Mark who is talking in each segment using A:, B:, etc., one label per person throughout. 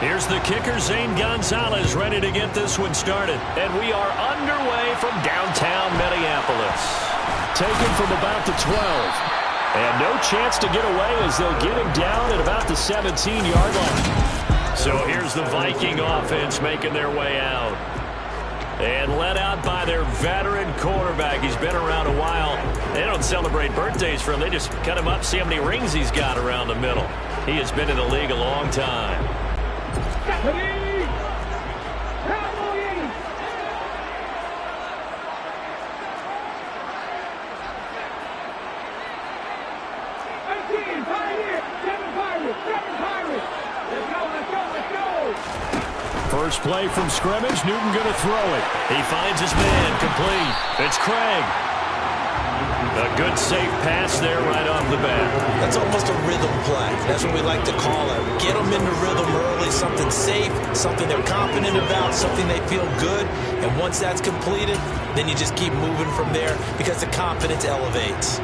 A: Here's the kicker, Zane Gonzalez, ready to get this one started. And we are underway from downtown Minneapolis. Taken from about the 12. And no chance to get away as they'll get him down at about the 17-yard line. So here's the Viking offense making their way out. And led out by their veteran quarterback. He's been around a while. They don't celebrate birthdays for him. They just cut him up, see how many rings he's got around the middle. He has been in the league a long time. First play from scrimmage, Newton going to throw it. He finds his man, complete. It's Craig. A good safe pass there right off the bat.
B: That's almost a rhythm play. That's what we like to call it. Get them into rhythm early, something safe, something they're confident about, something they feel good. And once that's completed, then you just keep moving from there because the confidence elevates.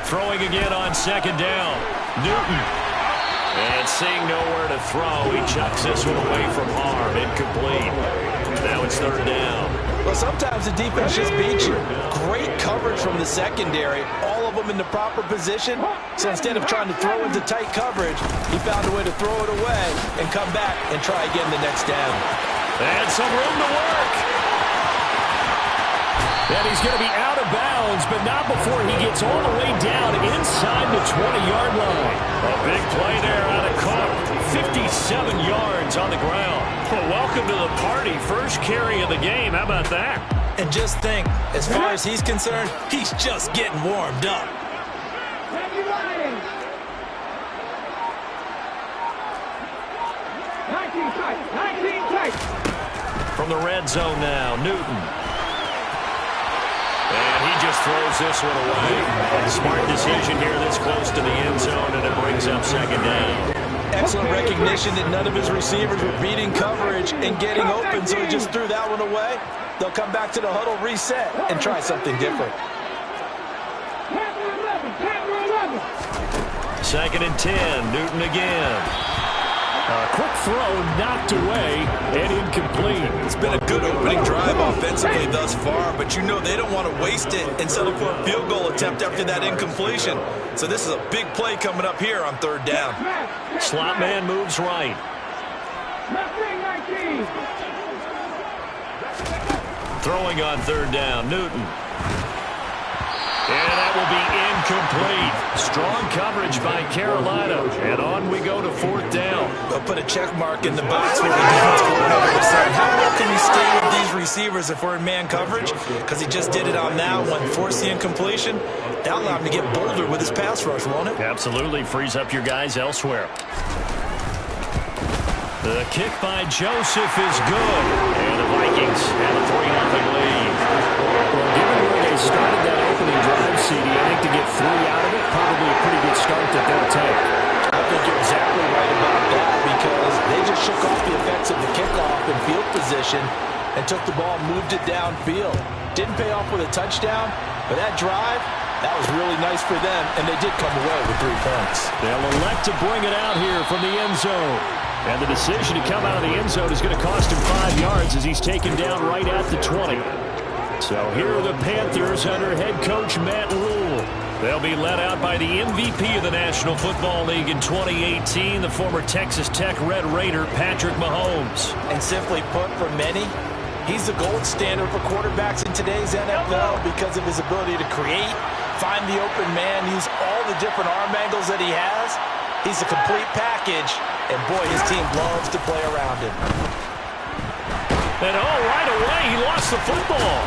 A: Throwing again on second down. Newton. And seeing nowhere to throw, he chucks this one away from harm. Incomplete. Now it's third down.
B: Well, sometimes the defense just beats you. Great coverage from the secondary. All of them in the proper position. So instead of trying to throw into tight coverage, he found a way to throw it away and come back and try again the next down.
A: And some room to work. And he's going to be out of bounds, but not before he gets all the way down inside the 20-yard line. A big play there out of Cook. 57 yards on the ground. Well, welcome to the party. First carry of the game. How about that?
B: And just think, as far as he's concerned, he's just getting warmed up.
A: From the red zone now, Newton. And he just throws this one away. Smart decision here this close to the end zone, and it brings up second down.
B: Excellent recognition that none of his receivers were beating coverage and getting open, so he just threw that one away. They'll come back to the huddle, reset, and try something different.
A: Second and 10, Newton again. A quick throw knocked away and incomplete.
B: It's been a good opening drive offensively thus far, but you know they don't want to waste it and settle for a field goal attempt after that incompletion. So this is a big play coming up here on third down.
A: Slot man moves right. Throwing on third down, Newton. And that will be incomplete. Strong coverage by Carolina. And on we go to fourth down.
B: They'll put a check mark in the box for the defense coordinator saying, how well can we stay with these receivers if we're in man coverage? Because he just did it on that one, forced the incompletion. That'll allow him to get bolder with his pass rush, won't it?
A: Absolutely. Frees up your guys elsewhere. The kick by Joseph is good. And the Vikings have a 3-0 lead. Well, given where they started that opening drive, CD, I think to get 3 out of it, probably a pretty good start that they'll take.
B: I think you're exactly right about that because they just shook off the effects of the kickoff and field position and took the ball and moved it downfield. Didn't pay off with a touchdown, but that drive, that was really nice for them, and they did come away with 3 points.
A: They'll elect to bring it out here from the end zone. And the decision to come out of the end zone is going to cost him 5 yards as he's taken down right at the 20. So here are the Panthers under head coach Matt Rule. They'll be led out by the MVP of the National Football League in 2018, the former Texas Tech Red Raider, Patrick Mahomes.
B: And simply put, for many, he's the gold standard for quarterbacks in today's NFL because of his ability to create, find the open man, use all the different arm angles that he has. He's a complete package, and boy, his team loves to play around him.
A: And right away, he lost the football.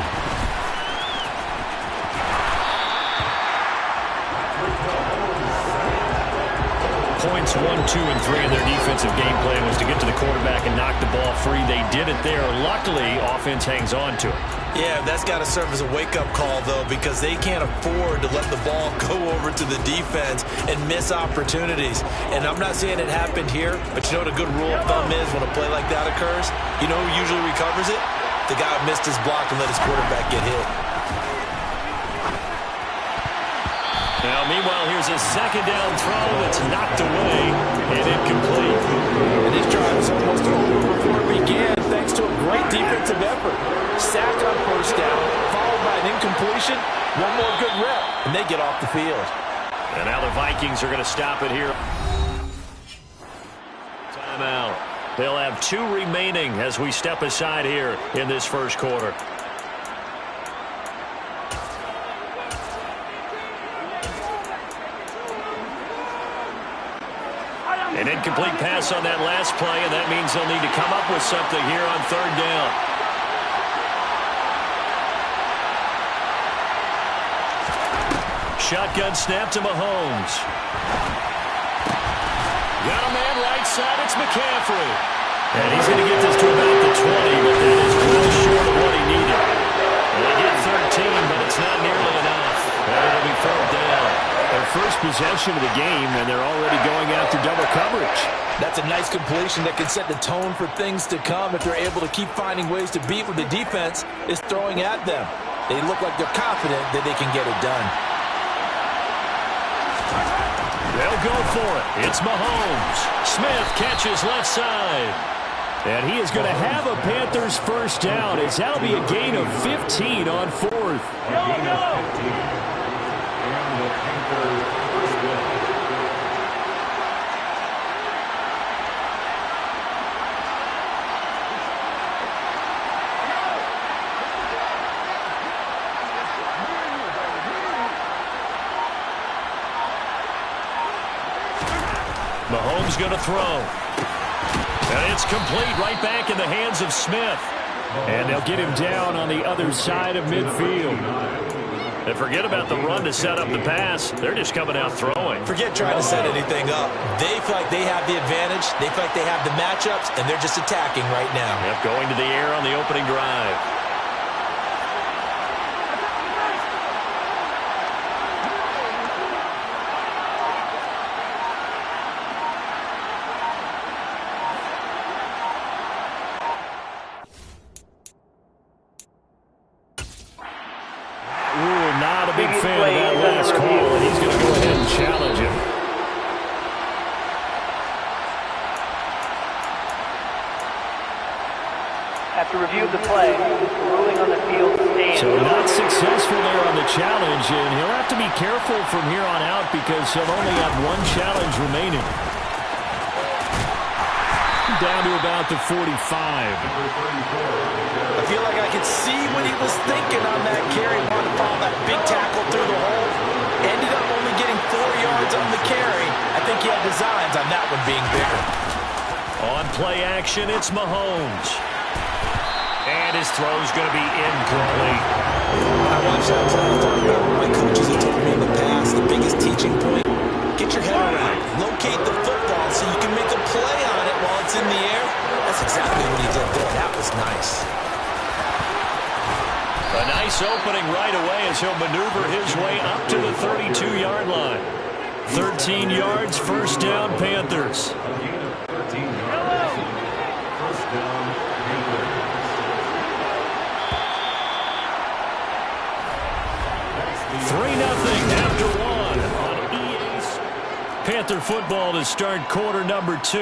A: Points 1, 2, and 3 in their defensive game plan was to get to the quarterback and knock the ball free. They did it there. Luckily, offense hangs on to it.
B: Yeah, that's got to serve as a wake-up call, though, because they can't afford to let the ball go over to the defense and miss opportunities. And I'm not saying it happened here, but you know what a good rule of thumb is when a play like that occurs? You know who usually recovers it? The guy who missed his block and let his quarterback get hit.
A: Now, meanwhile, here's a second down throw that's knocked away and incomplete.
B: And this drive is almost over before it began, thanks to a great defensive effort. Sack on first down, followed by an incompletion, one more good rep, and they get off the field.
A: And now the Vikings are going to stop it here. Timeout. They'll have 2 remaining as we step aside here in this first quarter. An incomplete pass on that last play, and that means they'll need to come up with something here on third down. Shotgun snap to Mahomes. Got a man right side. It's McCaffrey. And he's going to get this to about the 20, but that is well short of what he needed. And they get 13, but it's not nearly enough. And it'll be third down. Their first possession of the game, and they're already going after double coverage.
B: That's a nice completion that can set the tone for things to come if they're able to keep finding ways to beat what the defense is throwing at them. They look like they're confident that they can get it done.
A: They'll go for it. It's Mahomes. Smith catches left side. And he is going to have a Panthers first down, as that'll be a gain of 15 on fourth. Mahomes going to throw. And it's complete right back in the hands of Smith. And they'll get him down on the other side of midfield. And forget about the run to set up the pass. They're just coming out throwing.
B: Forget trying to set anything up. They feel like they have the advantage. They feel like they have the matchups, and they're just attacking right now.
A: Yep, going to the air on the opening drive. Big fan of that last call, and he's going to go ahead and challenge him.
C: After review of the play, ruling on the field stands.
A: So not successful there on the challenge, and he'll have to be careful from here on out because he'll only have 1 challenge remaining. Down to about the 45.
B: I feel like I could see what he was thinking on that carry. Wanted to follow that big tackle through the hole. Ended up only getting 4 yards on the carry. I think he had designs on that one being bigger.
A: On play action, it's Mahomes. And his throw's going to be incomplete.
B: I watched that play. I thought about what my coaches have told me in the past. The biggest teaching point, get your head around. Locate the football so you can make a play on it while it's in the air. That's exactly what he did there. That was nice.
A: A nice opening right away as he'll maneuver his way up to the 32-yard line. 13 yards, first down, Panthers. 3-0 after 1 on EA's. Panther football to start quarter number 2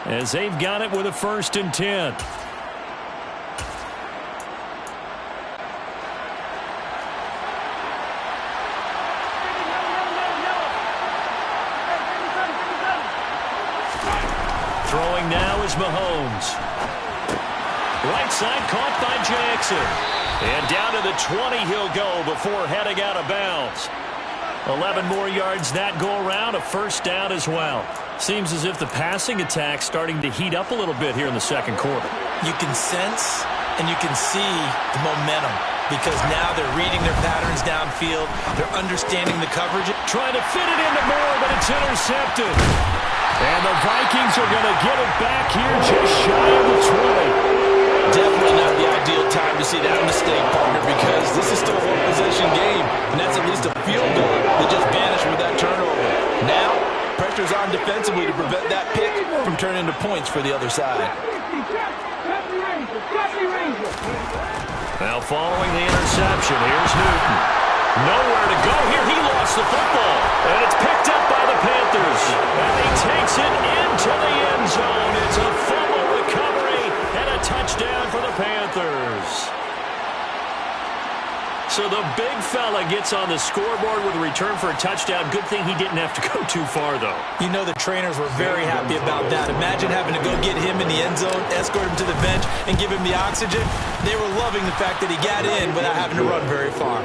A: as they've got it with a 1st and 10. Throwing now is Mahomes. Right side caught by Jackson. And down to the 20 he'll go before heading out of bounds. 11 more yards that go around, a first down as well. Seems as if the passing attack's starting to heat up a little bit here in the second quarter.
B: You can sense and you can see the momentum because now they're reading their patterns downfield. They're understanding the coverage.
A: Trying to fit it into Moore, but it's intercepted. And the Vikings are going to get it back here just shy of the 20.
B: Definitely not the ideal time to see that mistake, partner, because this is still a one-possession game, and that's at least a field goal that just vanished with that turnover. Now, pressure's on defensively to prevent that pick from turning into points for the other side.
A: Now following the interception, here's Newton. Nowhere to go here. He lost the football, and it's picked up by the Panthers. And he takes it into the end zone. It's a fumble recovery and a touchdown for the Panthers. So the big fella gets on the scoreboard with a return for a touchdown. Good thing he didn't have to go too far, though.
B: You know the trainers were very happy about that. Imagine having to go get him in the end zone, escort him to the bench, and give him the oxygen. They were loving the fact that he got in without having to run very far.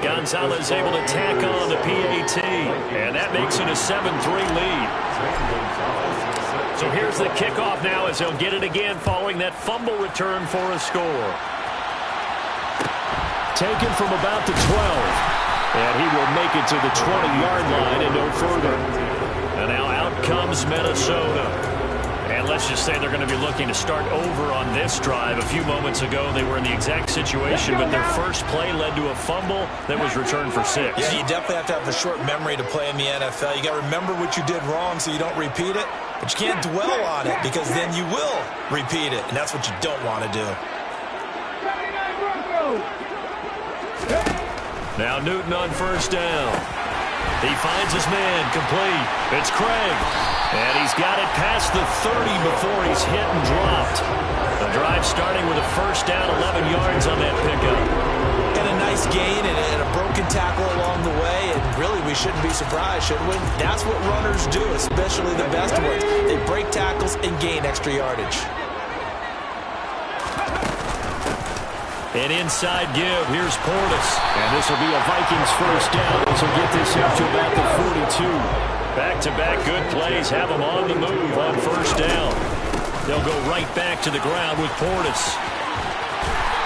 A: Gonzalez able to tack on the PAT, and that makes it a 7-3 lead. So here's the kickoff now as they'll get it again following that fumble return for a score. Taken from about the 12, and he will make it to the 20-yard line and no further. And now out comes Minnesota. And let's just say they're going to be looking to start over on this drive. A few moments ago, they were in the exact situation, but their first play led to a fumble that was returned for 6.
B: Yeah, you definitely have to have a short memory to play in the NFL. You got to remember what you did wrong so you don't repeat it, but you can't dwell on it because then you will repeat it, and that's what you don't want to do.
A: Now Newton on first down. He finds his man complete. It's Craig. And he's got it past the 30 before he's hit and dropped. The drive starting with a first down, 11 yards on that pickup.
B: And a nice gain and a broken tackle along the way. And really, we shouldn't be surprised, should we? That's what runners do, especially the best ones. They break tackles and gain extra yardage.
A: An inside give. Here's Portis. And this will be a Vikings first down. This will get this up to about the 42. Back-to-back good plays. Have them on the move on first down. They'll go right back to the ground with Portis.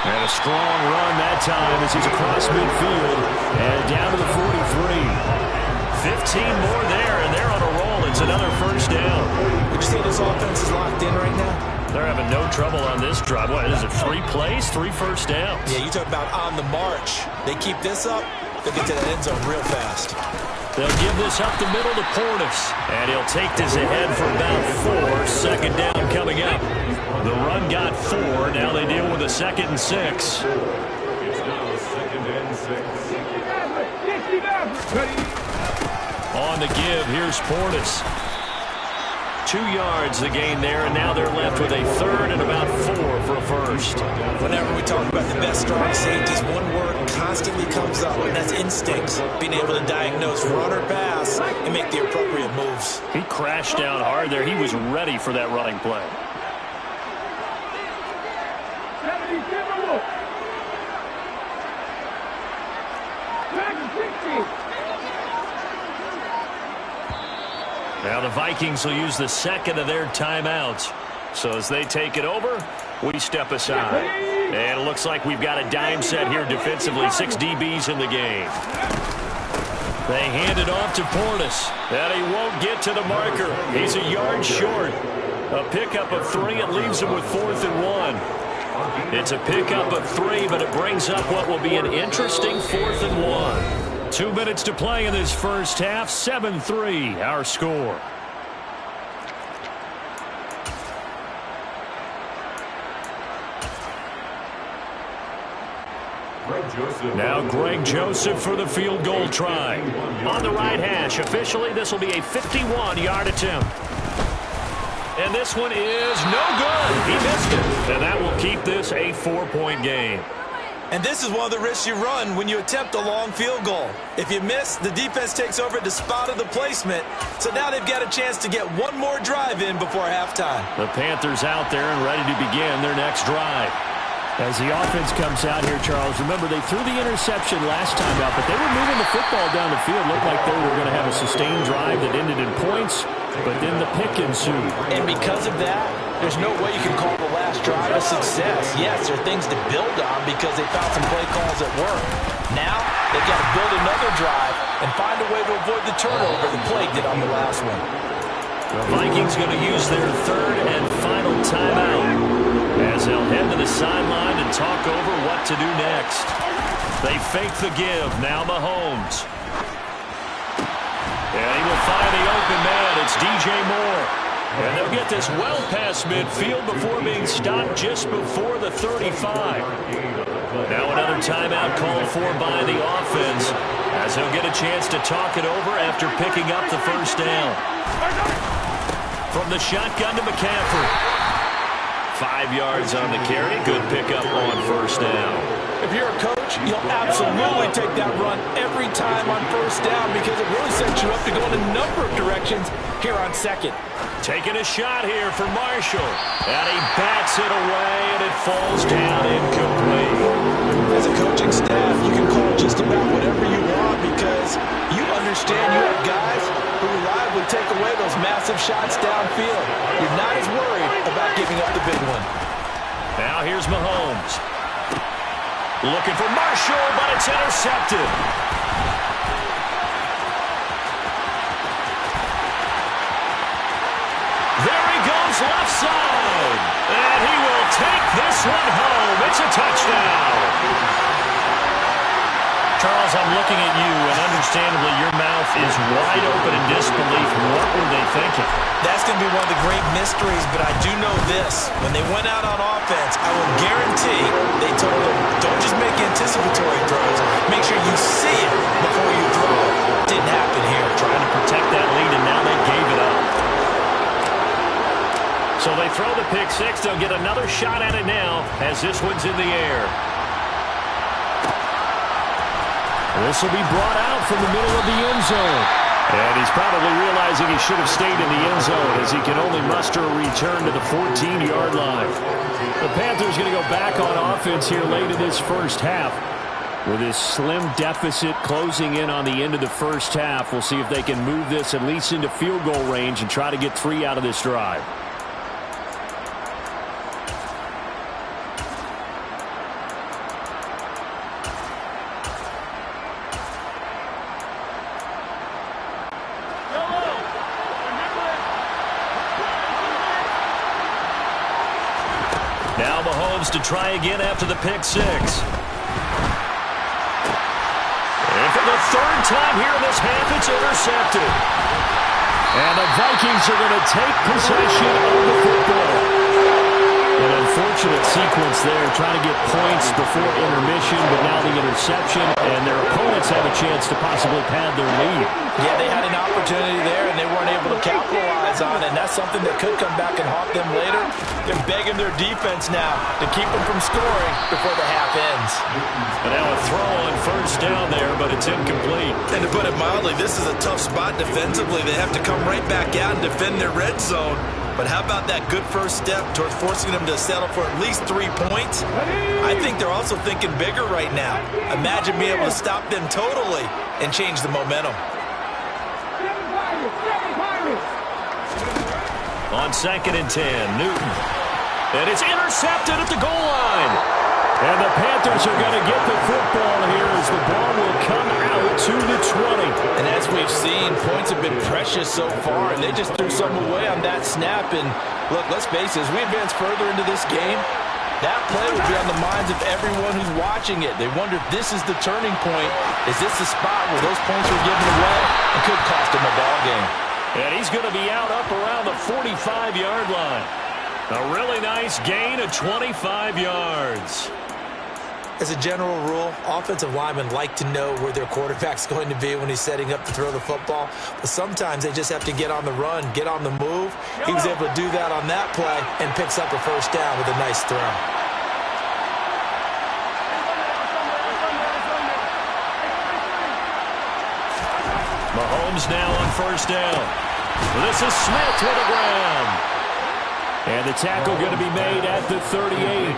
A: And a strong run that time as he's across midfield. And down to the 43. 15 more there, and they're on a roll. It's another first down.
B: Would you say this offense is locked in right now?
A: They're having no trouble on this drive. What is it, 3 plays, 3 first downs?
B: Yeah, you talk about on the march. They keep this up, they'll get to the end zone real fast.
A: They'll give this up the middle to Portis. And he'll take this ahead for about 4. Second down coming up. The run got 4. Now they deal with a 2nd and 6. On the give, here's Portis. 2 yards the gain there, and now they're left with a 3rd and about 4 for a first.
B: Whenever we talk about the best strong safeties, one word constantly comes up, and that's instincts. Being able to diagnose run or pass and make the appropriate moves.
A: He crashed down hard there. He was ready for that running play. Now the Vikings will use the 2nd of their timeouts. So as they take it over, we step aside. And it looks like we've got a dime set here defensively. 6 DBs in the game. They hand it off to Portis. And he won't get to the marker. He's a yard short. A pickup of 3. It leaves him with 4th and 1. It's a pickup of 3, but it brings up what will be an interesting 4th and 1. 2 minutes to play in this first half. 7-3, our score. Now Greg Joseph for the field goal try. On the right hash. Officially, this will be a 51-yard attempt. And this one is no good. He missed it. And that will keep this a 4-point game.
B: And this is one of the risks you run when you attempt a long field goal. If you miss, the defense takes over at the spot of the placement. So now they've got a chance to get one more drive in before halftime.
A: The Panthers out there and ready to begin their next drive. As the offense comes out here, Charles, remember they threw the interception last time out, but they were moving the football down the field. Looked like they were going to have a sustained drive that ended in points, but then the pick ensued.
B: And because of that, there's no way you can call the last drive a success. Yes, there are things to build on because they found some play calls that work. Now, they've got to build another drive and find a way to avoid the turnover the play did on the last one.
A: The Vikings going to use their 3rd and final timeout as as they'll head to the sideline and talk over what to do next. They fake the give. Now Mahomes. And he will find the open man. It's DJ Moore. And they'll get this well past midfield before being stopped just before the 35. Now another timeout called for by the offense as he'll get a chance to talk it over after picking up the first down. From the shotgun to McCaffrey. 5 yards on the carry. Good pickup on first down.
B: If you're a coach, you'll absolutely take that run every time on first down because it really sets you up to go in a number of directions here on second.
A: Taking a shot here for Marshall. And he bats it away, and it falls down incomplete.
B: As a coaching staff, you can call just about whatever you want because you understand you have guys who reliably take away those massive shots downfield. You're not as worried about giving up the big one.
A: Now here's Mahomes. Looking for Marshall, but it's intercepted. There he goes left side. And he will take this one home. It's a touchdown. Charles, I'm looking at you, and understandably your mouth is wide open in disbelief. What were they thinking?
B: That's going to be one of the great mysteries, but I do know this. When they went out on offense, I will guarantee they told them, don't just make anticipatory throws. Make sure you see it before you throw it. Didn't happen here.
A: Trying to protect that lead, and now they gave it up. So they throw the pick six. They'll get another shot at it now as this one's in the air. This will be brought out from the middle of the end zone. And he's probably realizing he should have stayed in the end zone as he can only muster a return to the 14-yard line. The Panthers going to go back on offense here late in this first half. With this slim deficit closing in on the end of the first half, we'll see if they can move this at least into field goal range and try to get 3 out of this drive. Now Mahomes to try again after the pick six. And for the third time here in this half, it's intercepted. And the Vikings are going to take possession of the football. An unfortunate sequence there, trying to get points before intermission, but now the interception, and their opponents have a chance to possibly pad their lead.
B: Yeah, they had an opportunity there, and they weren't able to capitalize on it, and that's something that could come back and haunt them later. They're begging their defense now to keep them from scoring before the half ends.
A: And now a throw on first down there, but it's incomplete.
B: And to put it mildly, this is a tough spot defensively. They have to come right back out and defend their red zone. But how about that good first step towards forcing them to settle for at least 3 points? I think they're also thinking bigger right now. Imagine being able to stop them totally and change the momentum.
A: On 2nd and 10, Newton. And it's intercepted at the goal line. And the Panthers are going to get the football here as the ball will come out to the 20.
B: And as we've seen, points have been precious so far, and they just threw some away on that snap. And look, let's face it, as we advance further into this game, that play will be on the minds of everyone who's watching it. They wonder if this is the turning point. Is this the spot where those points were given away? It could cost them a ball game.
A: And he's going to be out up around the 45-yard line. A really nice gain of 25 yards.
B: As a general rule, offensive linemen like to know where their quarterback's going to be when he's setting up to throw the football. But sometimes they just have to get on the run, get on the move. He was able to do that on that play and picks up a first down with a nice throw.
A: Mahomes now on first down. This is Smith with the ground. And the tackle going to be made at the 38.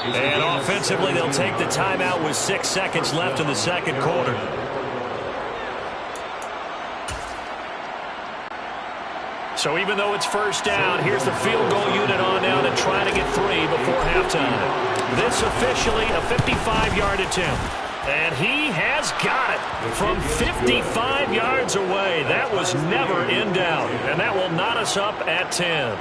A: And offensively, they'll take the timeout with 6 seconds left in the second quarter. So even though it's first down, here's the field goal unit on now to try to get 3 before halftime. This officially a 55-yard attempt. And he has got it from 55 yards away. That was never in doubt. And that will knot us up at 10.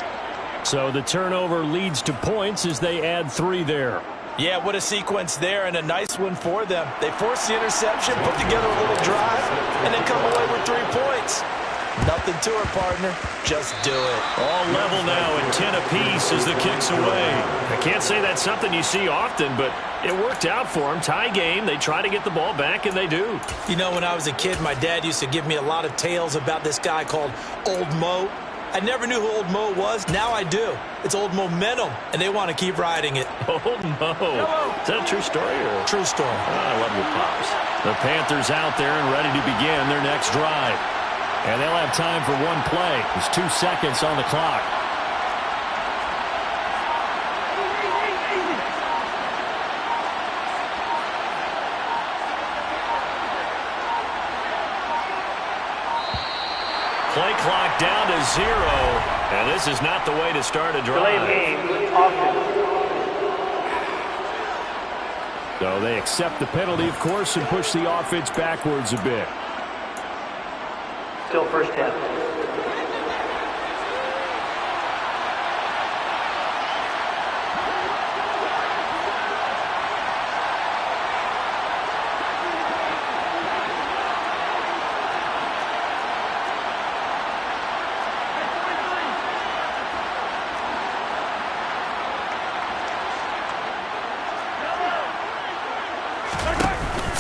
A: So the turnover leads to points as they add 3 there.
B: Yeah, what a sequence there, and a nice one for them. They force the interception, put together a little drive, and then come away with 3 points. Nothing to it, partner. Just do it.
A: All level now at 10 apiece as the kick's away. I can't say that's something you see often, but it worked out for them. Tie game. They try to get the ball back, and they do.
B: You know, when I was a kid, my dad used to give me a lot of tales about this guy called Old Mo. I never knew who Old Mo was. Now I do. It's Old Momentum, and they want to keep riding it.
A: Old Mo. Is that a true story? Or?
B: True story.
A: I love your pops. The Panthers out there and ready to begin their next drive. And they'll have time for 1 play. There's 2 seconds on the clock. Play clock down to 0. And this is not the way to start a drive.
C: Delay of game, offense.
A: So they accept the penalty, of course, and push the offense backwards a bit.
C: Still first half.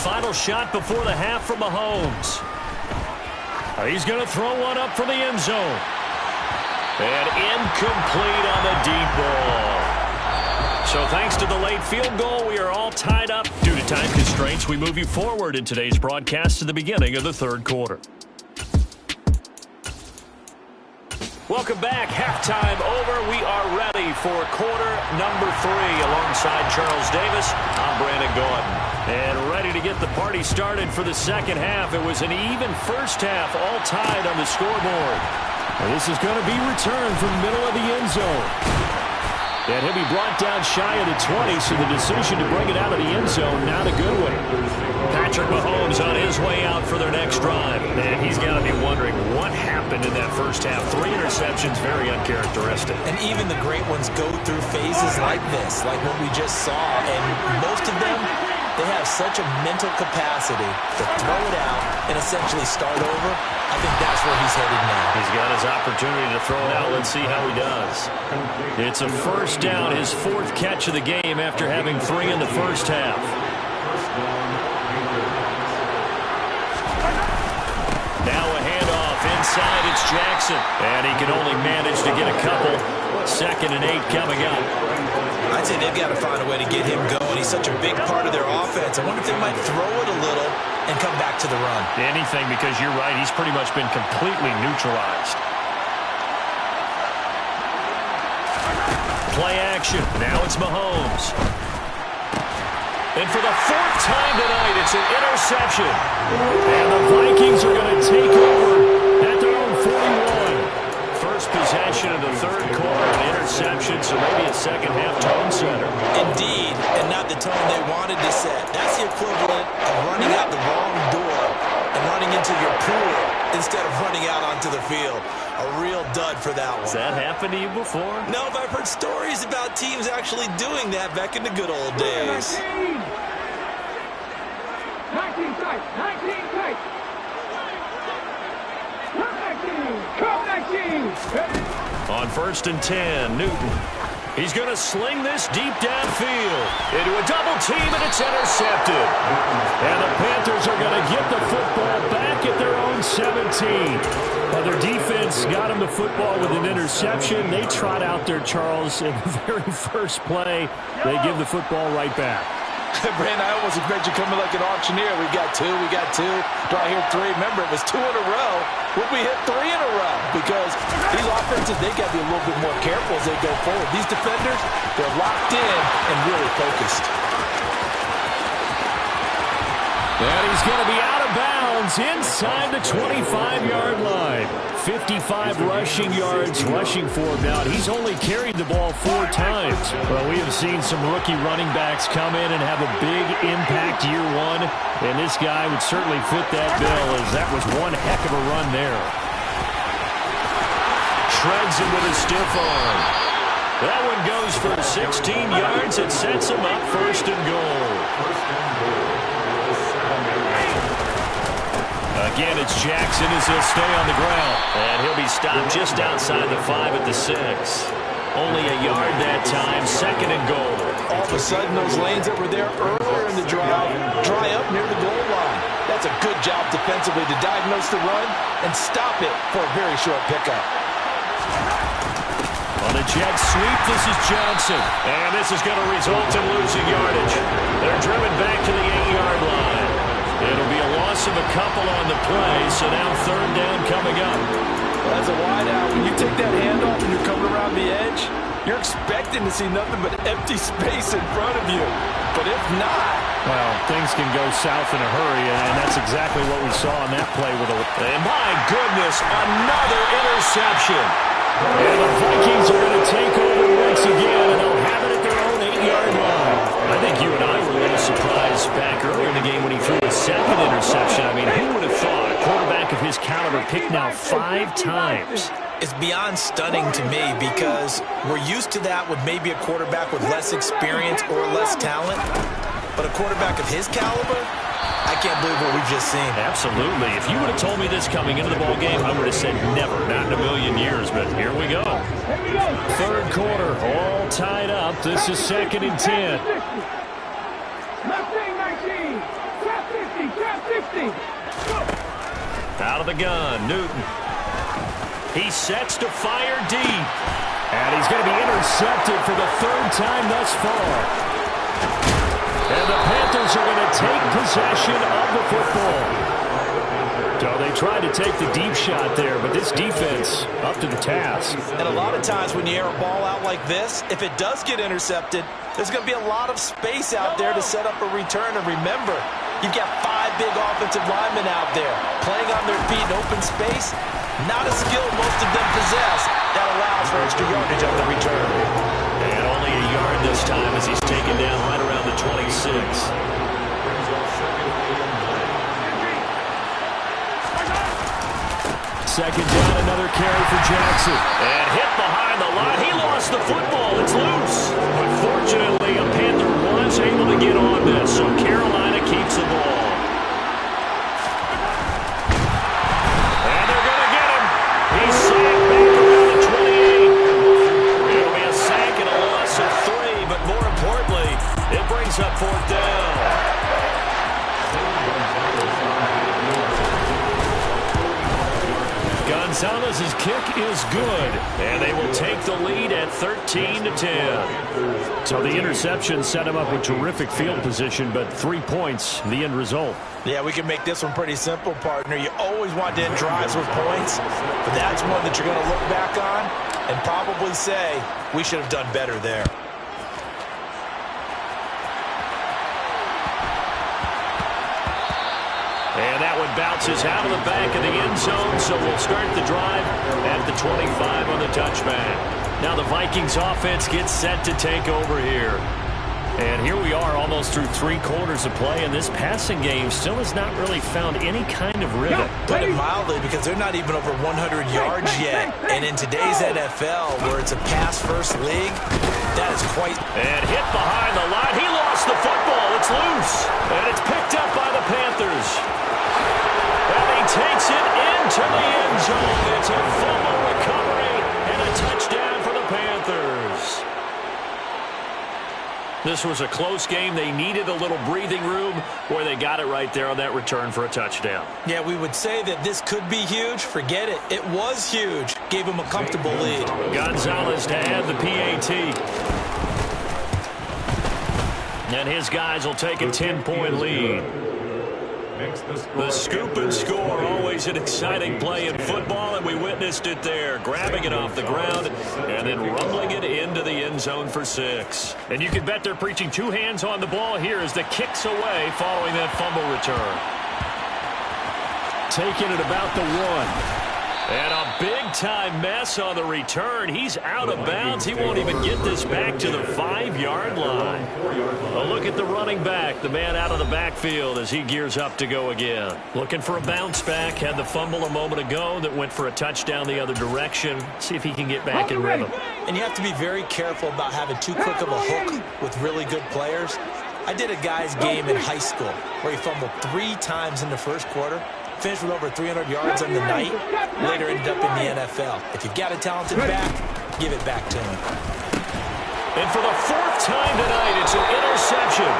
A: Final shot before the half from Mahomes. He's going to throw one up for the end zone. And incomplete on the deep ball. So thanks to the late field goal, we are all tied up. Due to time constraints, we move you forward in today's broadcast to the beginning of the 3rd quarter. Welcome back. Halftime over. We are ready for quarter number 3. Alongside Charles Davis, I'm Brandon Gordon. And ready to get the party started for the second half. It was an even first half, all tied on the scoreboard. And this is going to be returned from the middle of the end zone. And he'll be brought down shy of the 20, so the decision to bring it out of the end zone, not a good one. Patrick Mahomes on his way out for their next drive. And he's got to be wondering what happened in that first half. 3 interceptions, very uncharacteristic.
B: And even the great ones go through phases like this, like what we just saw. And most of them, they have such a mental capacity to throw it out and essentially start over. I think that's where he's headed now.
A: He's got his opportunity to throw it out. Let's see how he does. It's a first down, his 4th catch of the game after having 3 in the first half. Now a handoff inside. It's Jackson. And he can only manage to get a couple. 2nd and 8 coming up.
B: I'd say they've got to find a way to get him going. He's such a big part of their offense. I wonder if they might throw it a little and come back to the run.
A: Anything, because you're right. He's pretty much been completely neutralized. Play action. Now it's Mahomes. And for the 4th time tonight, it's an interception. And the Vikings are going to take over at their own 41. First possession of the 3rd quarter, an interception, so maybe a second-half tone setter.
B: Indeed, and not the tone they wanted to set. That's the equivalent of running out the wrong door and running into your pool instead of running out onto the field. A real dud for that one.
A: Has that happened to you before?
B: No, but I've heard stories about teams actually doing that back in the good old days.
D: 19 strikes, 19 strikes.
A: On 1st and 10, Newton. He's going to sling this deep downfield into a double team, and it's intercepted. And the Panthers are going to get the football back at their own 17. But their defense got him the football with an interception. They trot out there, Charles, in the very first play. They give the football right back.
B: Brandon, I almost expect you coming like an auctioneer. We got 2. Do I hear 3? Remember, it was 2 in a row. Would we hit 3 in a row? Because these offenses, they got to be a little bit more careful as they go forward. These defenders, they're locked in and really focused.
A: And he's going to be out of bounds inside the 25-yard line. 55 rushing yards rushing for him now. He's only carried the ball 4 times. Well, we have seen some rookie running backs come in and have a big impact year 1. And this guy would certainly fit that bill, as that was one heck of a run there. Shreds him with a stiff arm. That one goes for 16 yards. It sets him up first and goal. Again, it's Jackson as he'll stay on the ground. And he'll be stopped just outside the 5 at the 6. Only a yard that time, second and goal.
B: All of a sudden, those lanes that were there earlier in the drive dry up near the goal line. That's a good job defensively to diagnose the run and stop it for a very short pickup.
A: On a jet sweep, this is Johnson. And this is going to result in losing yardage. They're driven back to the 8-yard line. It'll be a loss of a couple on the play, so now third down coming up.
B: Well, as a wideout, when you take that handoff and you're coming around the edge, you're expecting to see nothing but empty space in front of you. But if not...
A: well, things can go south in a hurry, and that's exactly what we saw on that play. And my goodness, another interception. And the Vikings are going to take over once again, and they'll have it at their own 8-yard line. I think you and I were a little surprised back earlier in the game when he threw his second interception. I mean, who would have thought a quarterback of his caliber picked now 5 times?
B: It's beyond stunning to me because we're used to that with maybe a quarterback with less experience or less talent. But a quarterback of his caliber, I can't believe what we've just seen.
A: Absolutely. If you would have told me this coming into the ball game, I would have said never, not in a million years. But here we go. Third quarter, all tied up. This is 2nd and 10.
D: Left wing 19. Trap 50. Trap 50.
A: Out of the gun, Newton. He sets to fire deep. And he's going to be intercepted for the 3rd time thus far. And the Panthers are going to take possession of the football. So they tried to take the deep shot there, but this defense up to the task.
B: And a lot of times when you air a ball out like this, if it does get intercepted, there's going to be a lot of space out there to set up a return. And remember, you've got 5 big offensive linemen out there playing on their feet in open space. Not a skill most of them possess that allows for extra yardage on the return.
A: And only a yard this time as he's taken down right around the 26. Second down, another carry for Jackson. And hit behind the line. He lost the football. It's loose. But fortunately, a Panther was able to get on this, so Carolina keeps the ball. And they're going to get him. He's sacked back around the 28. It'll be a sack and a loss of 3, but more importantly, it brings up 4th down. Gonzalez's kick is good, and they will take the lead at 13-10. So the interception set him up with terrific field position, but 3 points, the end result.
B: Yeah, we can make this one pretty simple, partner. You always want to end drives with points, but that's one that you're going to look back on and probably say, we should have done better there.
A: And that one bounces out of the back of the end zone, so we'll start the drive at the 25 on the touchback. Now the Vikings offense gets set to take over here. And here we are almost through 3 quarters of play, and this passing game still has not really found any kind of rhythm.
B: Put it mildly, because they're not even over 100 yards yet. And in today's NFL, where it's a pass-first league, that is quite...
A: And hit behind the line. He lost the football. It's loose. And it's picked up by the Panthers. And he takes it into the end zone. It's a fumble recovery and a touchdown for the Panthers. This was a close game. They needed a little breathing room, where they got it right there on that return for a touchdown.
B: Yeah, we would say that this could be huge. Forget it. It was huge. Gave him a comfortable lead.
A: Gonzalez to add the PAT. And his guys will take a 10-point lead. The scoop and score, always an exciting play in football, and we witnessed it there, grabbing it off the ground and then rumbling it into the end zone for 6. And you can bet they're preaching 2 hands on the ball here as the kick's away following that fumble return. Taking it about the 1. And a big big-time mess on the return. He's out of bounds. He won't even get this back to the 5-yard line. A look at the running back, the man out of the backfield as he gears up to go again. Looking for a bounce back. Had the fumble a moment ago that went for a touchdown the other direction. See if he can get back in rhythm.
B: And you have to be very careful about having too quick of a hook with really good players. I did a guy's game in high school where he fumbled 3 times in the first quarter, finished with over 300 yards on the night, later ended up in the NFL. If you've got a talented back, give it back to him.
A: And for the 4th time tonight, it's an interception.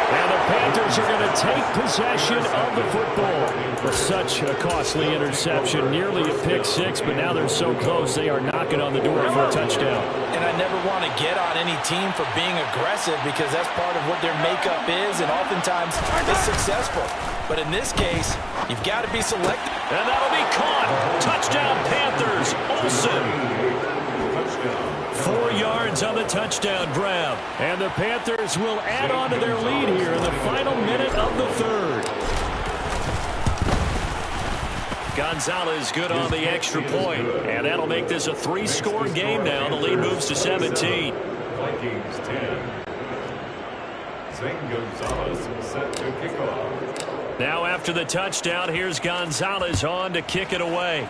A: And the Panthers are going to take possession of the football. Such a costly interception, nearly a pick six, but now they're so close they are knocking on the door for a touchdown.
B: And I never want to get on any team for being aggressive because that's part of what their makeup is, and oftentimes it's successful. But in this case, you've got to be selective.
A: And that'll be caught. Touchdown, Panthers. Olsen. 4 yards on the touchdown grab. And the Panthers will add on to their lead here in the final minute of the 3rd. Gonzalez good on the extra point. And that'll make this a 3-score game now. The lead moves to 17.
E: Vikings 10. Zane Gonzalez set to kick off.
A: Now after the touchdown, here's Gonzalez on to kick it away.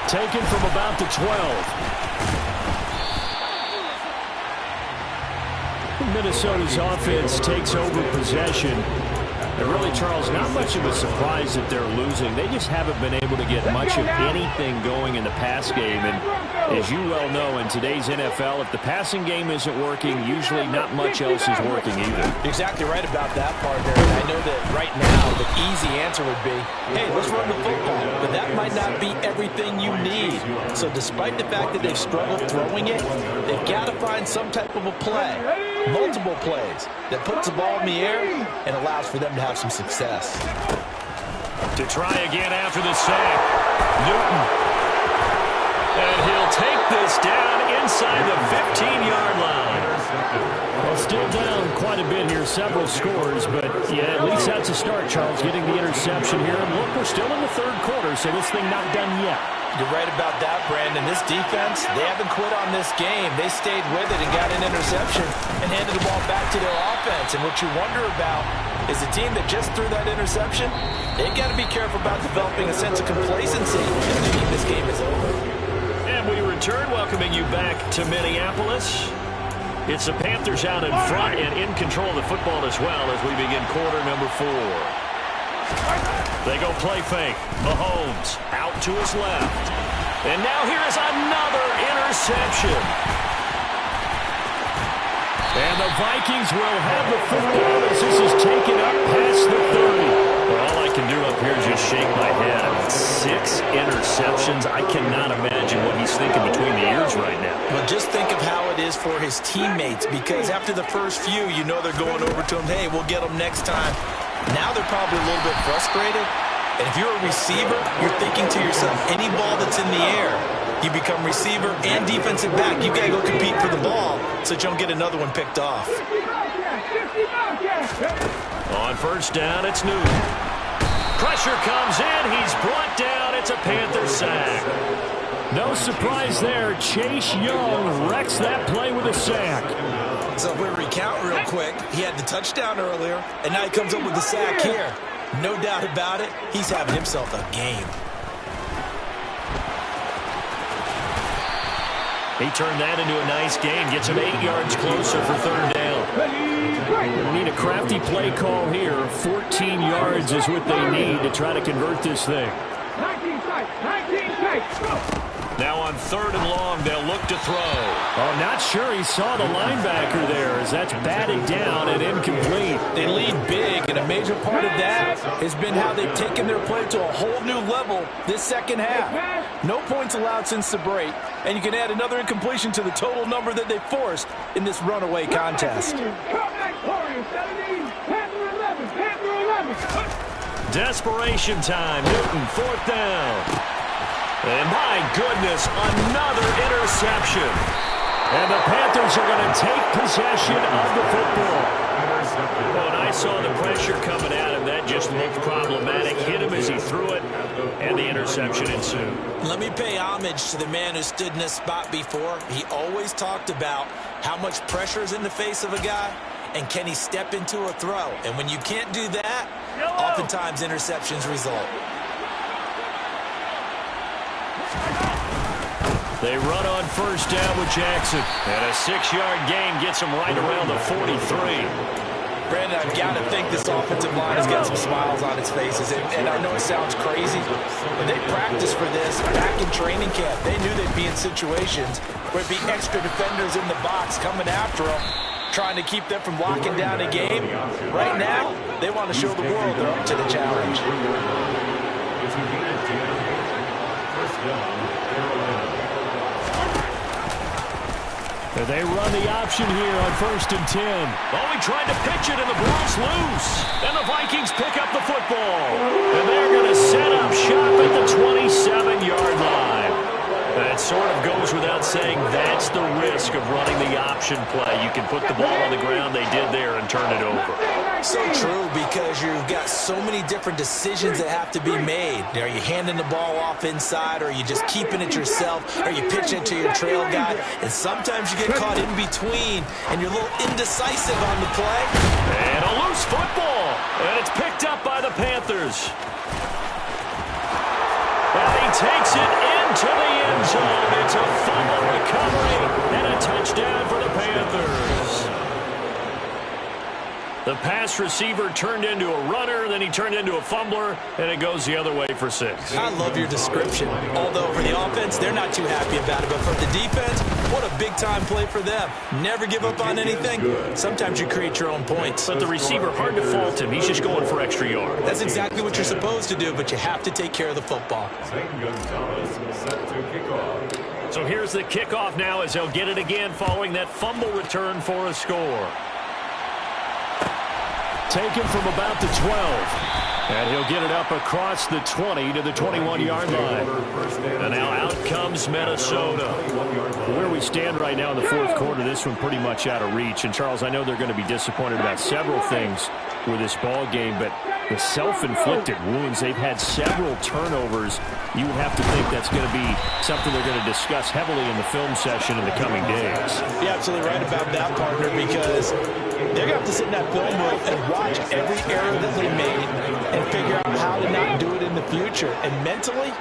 A: Taken from about the 12. Minnesota's offense takes over possession. And really, Charles, not much of a surprise that they're losing. They just haven't been able to get much of anything going in the pass game. And as you well know, in today's NFL, if the passing game isn't working, usually not much else is working either.
B: You're exactly right about that, partner. And I know that right now the easy answer would be, hey, let's run the football. But that might not be everything you need. So despite the fact that they've struggled throwing it, they've got to find some type of a play, multiple plays, that puts the ball in the air and allows for them to have some success.
A: To try again after the sack, Newton. And he'll take this down inside the 15-yard line. Well, still down quite a bit here, several scores, but yeah, at least that's a start, Charles, getting the interception here. And look, we're still in the 3rd quarter, so this thing not done yet.
B: You're right about that, Brandon. This defense, they haven't quit on this game. They stayed with it and got an interception and handed the ball back to their offense. And what you wonder about is the team that just threw that interception, they've got to be careful about developing a sense of complacency and thinking this game is over.
A: And we return, welcoming you back to Minneapolis. It's the Panthers out in front and in control of the football as well as we begin quarter number 4. They go play fake. Mahomes out to his left. And now here is another interception. And the Vikings will have the football as this is taken up past the 30. Well, all I can do up here is just shake my head. I mean, 6 interceptions. I cannot imagine what he's thinking between the ears right now.
B: Well, just think of how it is for his teammates, because after the first few, you know they're going over to him, hey, we'll get them next time. Now they're probably a little bit frustrated. And if you're a receiver, you're thinking to yourself, any ball that's in the air, you become receiver and defensive back. You got to go compete for the ball so that you don't get another one picked off.
A: On first down, it's Newton. Pressure comes in. He's brought down. It's a Panther sack. No surprise there. Chase Young wrecks that play with a sack.
B: So if we recount real quick, he had the touchdown earlier, and now he comes up with the sack here. No doubt about it, he's having himself a game.
A: He turned that into a nice gain. Gets him 8 yards closer for 3rd down. We need a crafty play call here. 14 yards is what they need to try to convert this thing.
D: 19 sight, go.
A: Now on 3rd and long, they'll look to throw. Oh, not sure he saw the linebacker there as that's batted down and incomplete.
B: They lead big, and a major part of that has been how they've taken their play to a whole new level this second half. No points allowed since the break, and you can add another incompletion to the total number that they forced in this runaway contest.
A: Desperation time. Newton, 4th down. And my goodness, another interception. And the Panthers are going to take possession of the football. Well, and I saw the pressure coming at him. That just looked problematic. Hit him as he threw it. And the interception ensued.
B: Let me pay homage to the man who stood in this spot before. He always talked about how much pressure is in the face of a guy, and can he step into a throw. And when you can't do that, oftentimes interceptions result.
A: They run on first down with Jackson. And a 6-yard gain gets them right around the 43.
B: Brandon, I've got to think this offensive line has got some smiles on its faces. And I know it sounds crazy, but they practiced for this back in training camp. They knew they'd be in situations where it'd be extra defenders in the box coming after them, trying to keep them from locking down a game. Right now, they want to show the world they're up to the challenge.
A: They run the option here on 1st and 10. Oh, he tried to pitch it, and the ball's loose. And the Vikings pick up the football. And they're going to set up shop at the 27-yard line. That sort of goes without saying. That's the risk of running the option play. You can put the ball on the ground. They did there and turn it over.
B: So true, because you've got so many different decisions that have to be made. Are you handing the ball off inside, or are you just keeping it yourself? Are you pitching it to your trail guy? And sometimes you get caught in between, and you're a little indecisive on the play.
A: And a loose football. And it's picked up by the Panthers. And he takes it into the end zone. It's a fumble recovery and a touchdown for the Panthers. The pass receiver turned into a runner, then he turned into a fumbler, and it goes the other way for 6.
B: I love your description. Although for the offense, they're not too happy about it. But for the defense, what a big-time play for them. Never give up on anything. Sometimes you create your own points.
A: But the receiver, hard to fault him. He's just going for extra yards.
B: That's exactly what you're supposed to do, but you have to take care of the football.
A: So here's the kickoff now as they'll get it again following that fumble return for a score. Taken from about the 12. And he'll get it up across the 20 to the 21-yard line. And now out comes Minnesota. Where we stand right now in the 4th quarter, this one pretty much out of reach. And, Charles, I know they're going to be disappointed about several things with this ball game, but the self-inflicted wounds, they've had several turnovers. You would have to think that's going to be something they're going to discuss heavily in the film session in the coming days.
B: You're absolutely right about that, partner, because they're going to have to sit in that film room and watch every error that they made and figure out how to not do it in the future. And mentally,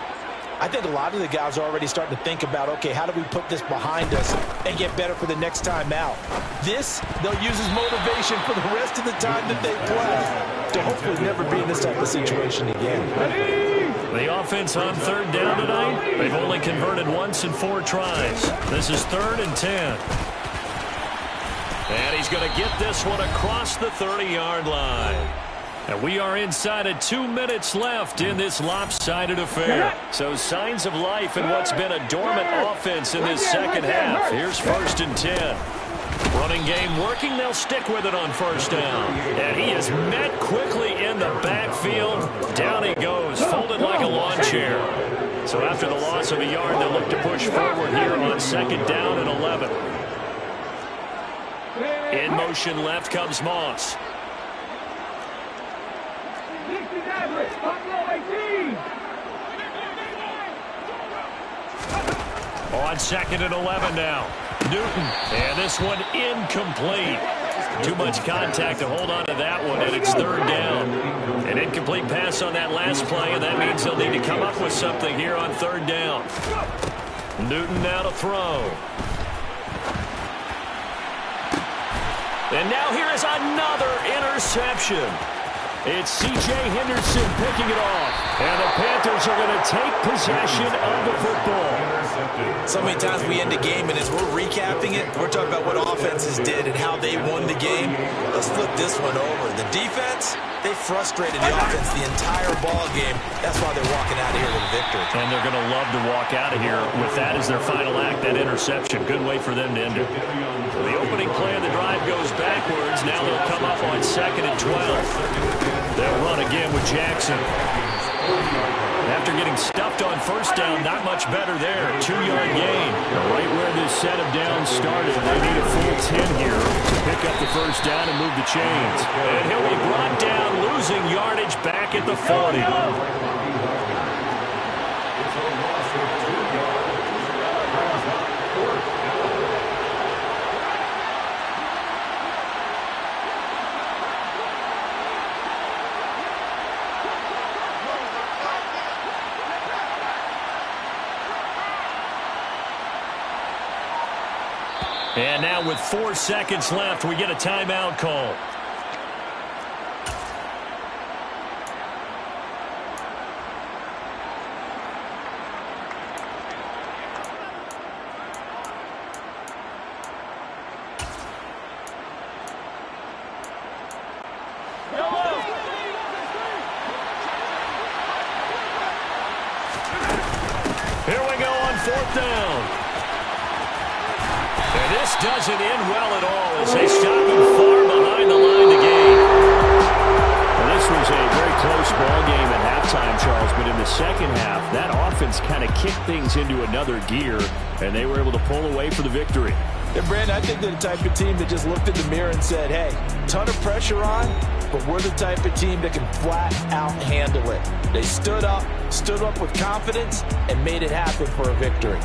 B: I think a lot of the guys are already starting to think about, okay, how do we put this behind us and get better for the next time out? This, they'll use as motivation for the rest of the time that they play to hopefully never be in this type of situation again.
A: The offense on 3rd down tonight, they've only converted once in 4 tries. This is 3rd and 10. And he's going to get this one across the 30-yard line. And we are inside of 2 minutes left in this lopsided affair. So signs of life in what's been a dormant offense in this second half. Here's 1st and 10. Running game working. They'll stick with it on 1st down. And he is met quickly in the backfield. Down he goes, folded like a lawn chair. So after the loss of a yard, they'll look to push forward here on 2nd down and 11. In motion left comes Moss. On 2nd and 11 now. Newton. And this one incomplete. Too much contact to hold on to that one, and it's 3rd down. An incomplete pass on that last play, and that means they'll need to come up with something here on 3rd down. Newton now to throw. And now here is another interception. It's C.J. Henderson picking it off. And the Panthers are going to take possession of the football.
B: So many times we end the game, and as we're recapping it, we're talking about what offenses did and how they won the game. Let's flip this one over. The defense, they frustrated the offense the entire ball game. That's why they're walking out of here with a victory.
A: And they're going to love to walk out of here with that as their final act, that interception. Good way for them to end it. So the opening play of the drive goes backwards. Now they'll come up on 2nd and 12. They'll run again with Jackson. After getting stuffed on 1st down, not much better there. 2-yard gain. Right where this set of downs started. They need a full 10 here to pick up the 1st down and move the chains. And he'll be brought down, losing yardage back at the 40. And now with 4 seconds left, we get a timeout call. Here we go on 4th down. And this doesn't end well at all as they stop him far behind the line to gain. Well, this was a very close ball game at halftime, Charles, but in the second half, that offense kind of kicked things into another gear, and they were able to pull away for the victory.
B: And Brandon, I think they're the type of team that just looked in the mirror and said, hey, ton of pressure on, but we're the type of team that can flat out handle it. They stood up with confidence, and made it happen for a victory.